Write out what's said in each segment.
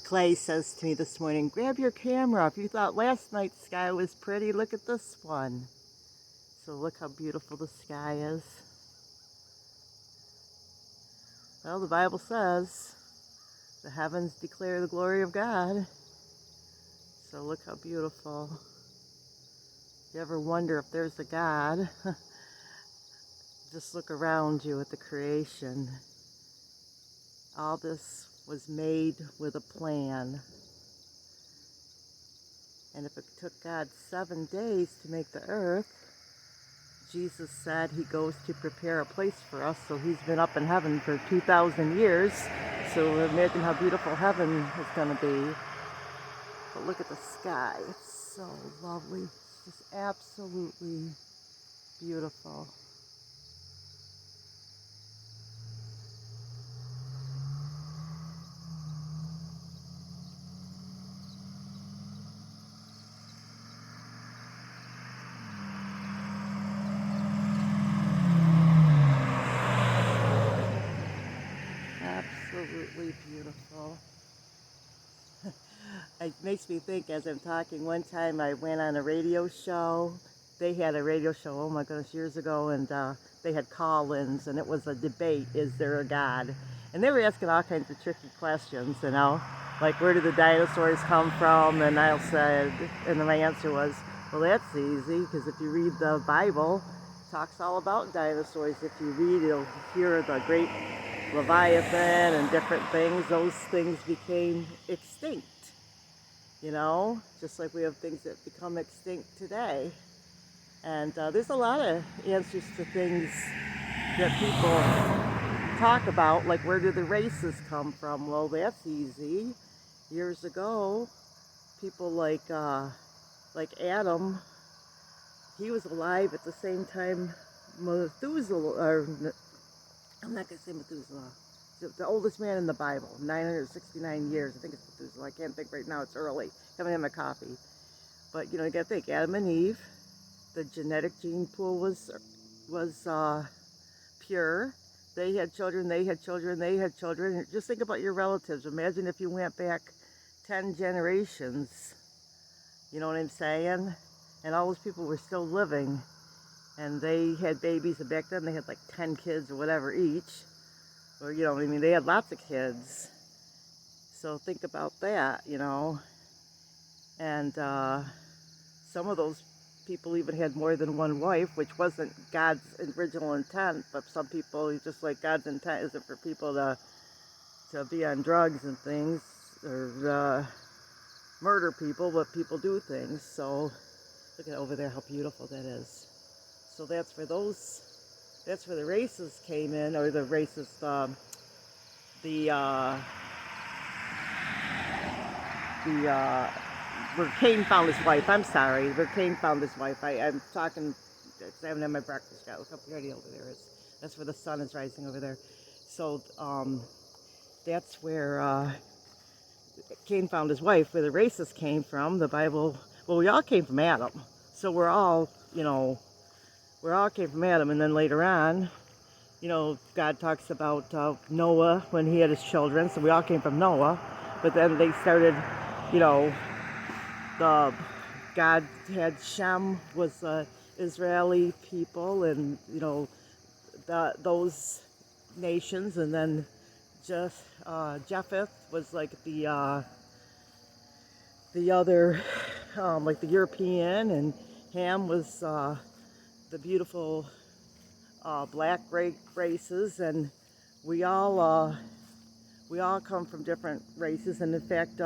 Clay says to me this morning, grab your camera. If you thought last night's sky was pretty, look at this one. So look how beautiful the sky is. Well, the Bible says the heavens declare the glory of God. So look how beautiful. If you ever wonder if there's a God, just look around you at the creation. All this was made with a plan. And if it took God 7 days to make the earth, Jesus said he goes to prepare a place for us, so he's been up in heaven for 2,000 years. So imagine how beautiful heaven is going to be. But look at the sky. It's so lovely. It's just absolutely beautiful. Absolutely beautiful. It makes me think as I'm talking, one time I went on a radio show. They had a radio show, oh my goodness, years ago, and they had call-ins, and it was a debate, is there a God? And they were asking all kinds of tricky questions, you know, like where did the dinosaurs come from? And I said, and my answer was, well, that's easy, because if you read the Bible, it talks all about dinosaurs. If you read, you'll hear the great Leviathan and different things. Those things became extinct. You know, just like we have things that become extinct today. And there's a lot of answers to things that people talk about, like where do the races come from? Well, that's easy. Years ago, people like Adam, he was alive at the same time Methuselah, or I'm not going to say Methuselah, the oldest man in the Bible, 969 years. I think it's Methuselah. I can't think right now. It's early. Haven't had my coffee. But, you know, you got to think, Adam and Eve, the genetic gene pool was pure. They had children, they had children, they had children. Just think about your relatives. Imagine if you went back 10 generations. You know what I'm saying? And all those people were still living. And they had babies. And back then they had like 10 kids or whatever each. Or, you know what I mean? They had lots of kids. So think about that, you know. And some of those people even had more than one wife, which wasn't God's original intent. But some people, just like God's intent isn't for people to be on drugs and things, or murder people, but people do things. So look at over there how beautiful that is. So that's where the races came in, or the races, where Cain found his wife. I'm sorry, where Cain found his wife. I'm talking, I haven't had my breakfast yet. Look how pretty over there is. That's where the sun is rising over there. So that's where Cain found his wife, where the races came from. The Bible, well, we all came from Adam. So we're all, you know, we all came from Adam. And then later on, you know, God talks about Noah when he had his children. So we all came from Noah. But then they started, you know, God had Shem was Israeli people, and you know those nations, and then Japheth was like the other, like the European, and Ham was the beautiful black races, and we all come from different races, and in fact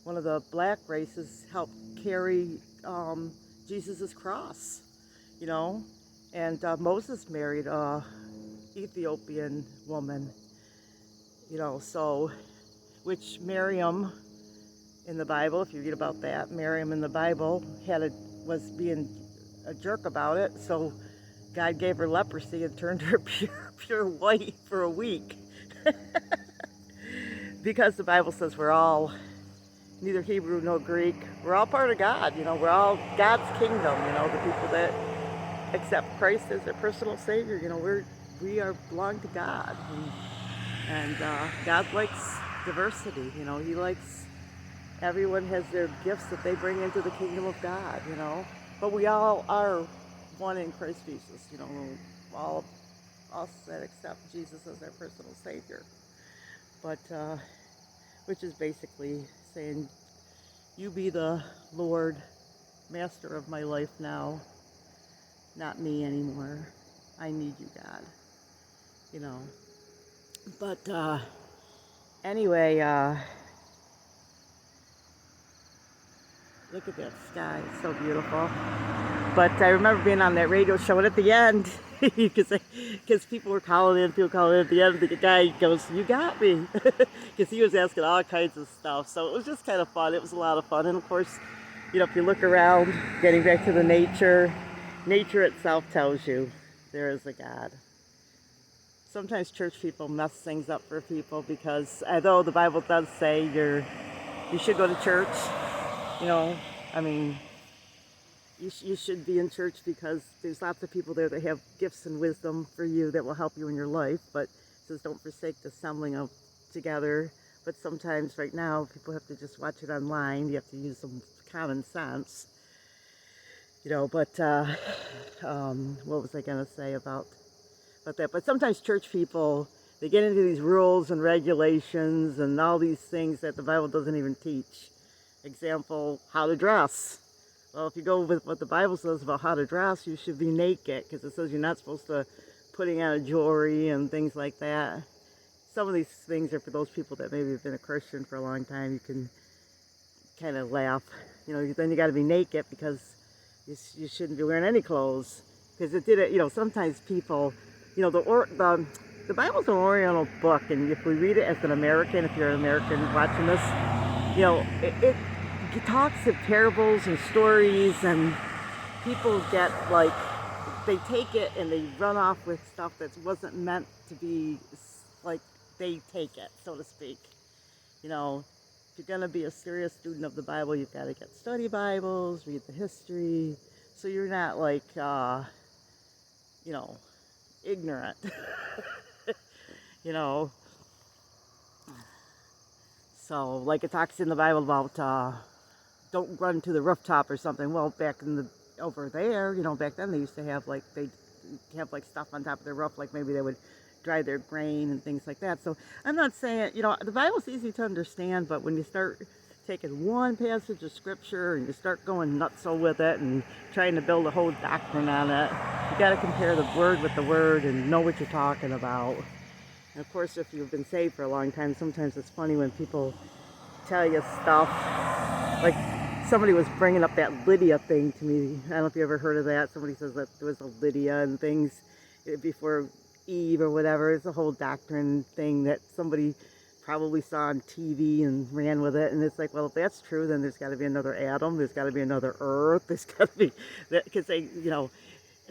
one of the black races helped carry Jesus' cross, you know, and Moses married a Ethiopian woman, you know, so, which Miriam in the Bible, if you read about that, Miriam in the Bible was being a jerk about it, so God gave her leprosy and turned her pure white for a week. Because the Bible says we're all neither Hebrew nor Greek. We're all part of God, you know. We're all God's kingdom, you know. The people that accept Christ as their personal Savior, you know, we belong to God, and God likes diversity. He likes everyone has their gifts that they bring into the kingdom of God. But we all are one in Christ Jesus. All us that accept Jesus as our personal Savior. But which is basically saying, you be the Lord, master of my life now, not me anymore. I need you, God. But anyway, look at that sky, it's so beautiful. But I remember being on that radio show, and at the end, because people were calling in at the end, the guy goes, "You got me," because he was asking all kinds of stuff. So it was just kind of fun. It was a lot of fun. And of course, if you look around, getting back to the nature itself tells you there is a God. Sometimes church people mess things up for people, because although the Bible does say you should go to church, I mean, you should be in church because there's lots of people there that have gifts and wisdom for you that will help you in your life. But it says don't forsake the assembling of together. But sometimes right now people have to just watch it online. You have to use some common sense. But what was I going to say about that? But sometimes church people, they get into these rules and regulations and all these things that the Bible doesn't even teach. Example, how to dress. Well, if you go with what the Bible says about how to dress, you should be naked, because it says you're not supposed to putting on jewelry and things like that. Some of these things are for those people that maybe have been a Christian for a long time. You can kind of laugh. Then you got to be naked because you shouldn't be wearing any clothes. Because it did it. Sometimes people, the Bible's an Oriental book, and if we read it as an American, if you're an American watching this, it talks of parables and stories, and people get they take it and they run off with stuff that wasn't meant to be, they take it, so to speak. If you're going to be a serious student of the Bible, you've got to get study Bibles, read the history, so you're not ignorant. So it talks in the Bible about don't run to the rooftop or something. Well, back over there, back then they used to have they'd have stuff on top of their roof, maybe they would dry their grain and things like that. So I'm not saying, the Bible's easy to understand, but when you start taking one passage of scripture and you start going nuts with it and trying to build a whole doctrine on it, you got to compare the word with the word and know what you're talking about. And of course, if you've been saved for a long time, sometimes it's funny when people tell you stuff. Somebody was bringing up that Lydia thing to me. I don't know if you ever heard of that. Somebody says that there was a Lydia and things before Eve or whatever. It's a whole doctrine thing that somebody probably saw on TV and ran with it. And it's well, if that's true, then there's got to be another Adam. There's got to be another Earth. There's got to be that,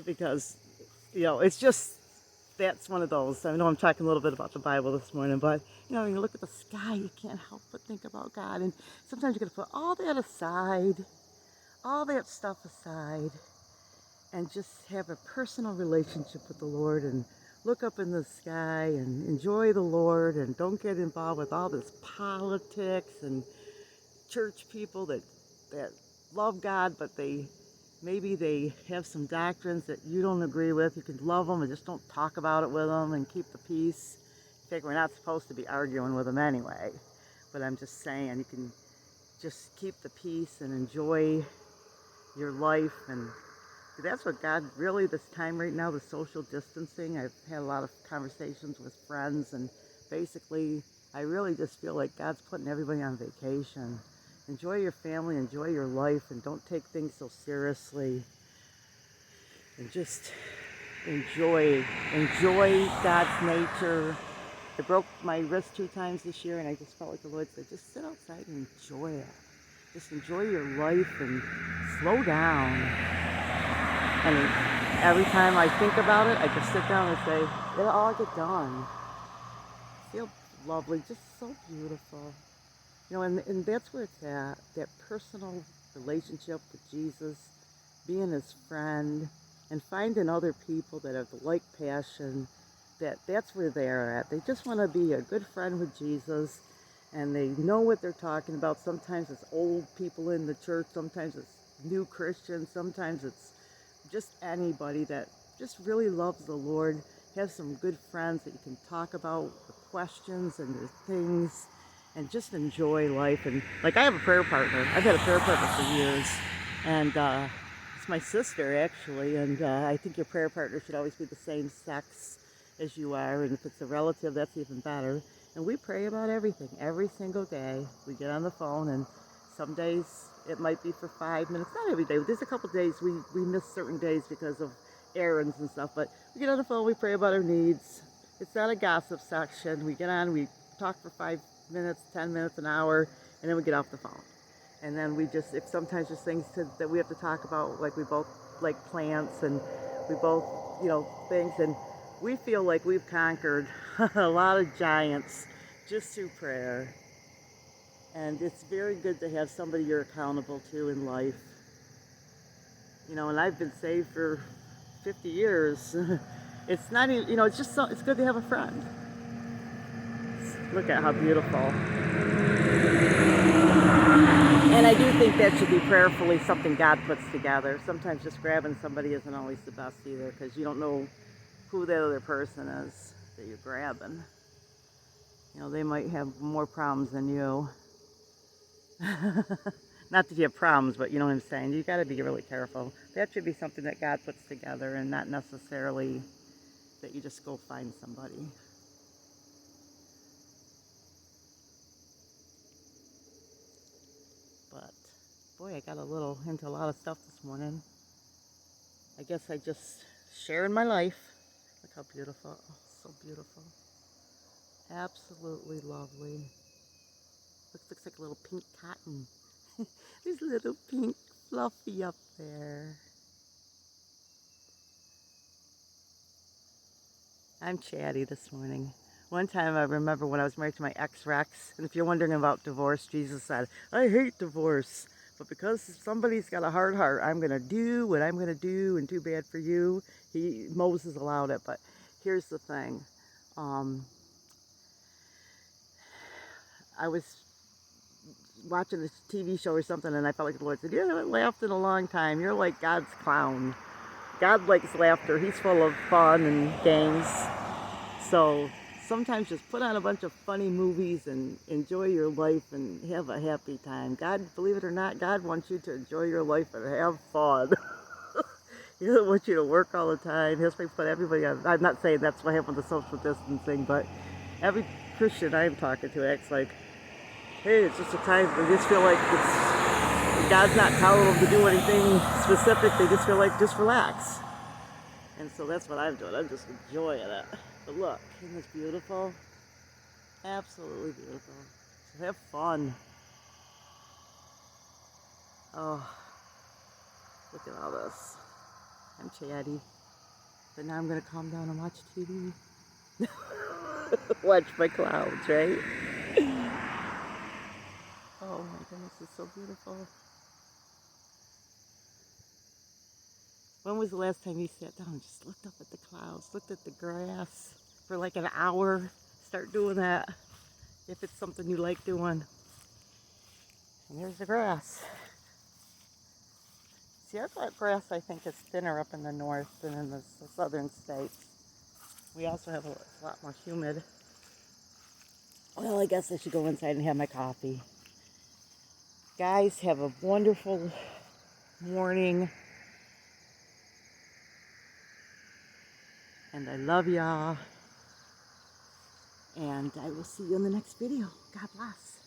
because it's just, that's one of those. I know I'm talking a little bit about the Bible this morning, but you look at the sky, you can't help but think about God. And sometimes you got to put all that aside, all that stuff aside, and just have a personal relationship with the Lord, and look up in the sky and enjoy the Lord, and don't get involved with all this politics and church people that love God, but maybe they have some doctrines that you don't agree with. You can love them and just don't talk about it with them and keep the peace. In fact, we're not supposed to be arguing with them anyway. But I'm just saying, you can just keep the peace and enjoy your life. And that's what God really, this time right now, the social distancing, I've had a lot of conversations with friends, and basically I really just feel like God's putting everybody on vacation. Enjoy your family, enjoy your life, and don't take things so seriously. And just enjoy God's nature. I broke my wrist 2 times this year, and I just felt like the Lord said, just sit outside and enjoy it. Just enjoy your life and slow down. And every time I think about it, I just sit down and say, it'll all get done. Feel lovely, just so beautiful. And that's where it's at, that personal relationship with Jesus, being his friend, and finding other people that have the like passion, that's where they're at. They just want to be a good friend with Jesus and they know what they're talking about. Sometimes it's old people in the church, sometimes it's new Christians, sometimes it's just anybody that just really loves the Lord. Have some good friends that you can talk about the questions and the things, and just enjoy life. And like, I have a prayer partner. I've had a prayer partner for years, and it's my sister actually. And I think your prayer partner should always be the same sex as you are, and if it's a relative, that's even better. And we pray about everything every single day. We get on the phone, and some days it might be for 5 minutes. Not every day. There's a couple days we miss certain days because of errands and stuff, but we get on the phone, we pray about our needs. It's not a gossip section. We get on, we talk for 5 minutes, 10 minutes, an hour, and then we get off the phone. And then we just, if sometimes there's things that we have to talk about, like we both like plants, and we both, things, and we feel like we've conquered a lot of giants just through prayer. And it's very good to have somebody you're accountable to in life. And I've been saved for 50 years. It's not even, it's just so, it's good to have a friend. Look at how beautiful. And I do think that should be prayerfully something God puts together. Sometimes just grabbing somebody isn't always the best either, because you don't know who that other person is that you're grabbing. They might have more problems than you. Not that you have problems, but you know what I'm saying. You got to be really careful. That should be something that God puts together, and not necessarily that you just go find somebody. But boy, I got into a lot of stuff this morning. I guess I just sharing my life. Look how beautiful. Oh, so beautiful. Absolutely lovely. Looks like a little pink cotton. There's a little pink fluffy up there. I'm chatty this morning. One time I remember when I was married to my ex-Rex, and if you're wondering about divorce, Jesus said, I hate divorce, but because somebody's got a hard heart, I'm going to do what I'm going to do, and too bad for you. Moses allowed it, but here's the thing. I was watching a TV show or something, and I felt like the Lord said, you haven't laughed in a long time. You're like God's clown. God likes laughter. He's full of fun and games. So sometimes just put on a bunch of funny movies and enjoy your life and have a happy time. God, believe it or not, God wants you to enjoy your life and have fun. He doesn't want you to work all the time. He doesn't put everybody on. I'm not saying that's what happened with social distancing, but every Christian I'm talking to acts like, hey, it's just a time they just feel like God's not telling them to do anything specific. They just feel like, just relax. And so that's what I'm doing. I'm just enjoying it. But look, isn't this beautiful? Absolutely beautiful. So have fun. Oh, look at all this. I'm chatty. But now I'm going to calm down and watch TV. Watch my clouds, right? Oh my goodness, it's so beautiful. When was the last time you sat down and just looked up at the clouds, looked at the grass for like an hour? Start doing that if it's something you like doing. And there's the grass. See, our grass, I think, is thinner up in the north than in the southern states. We also have a lot more humid. Well, I guess I should go inside and have my coffee. Guys, have a wonderful morning. And I love y'all. And I will see you in the next video. God bless.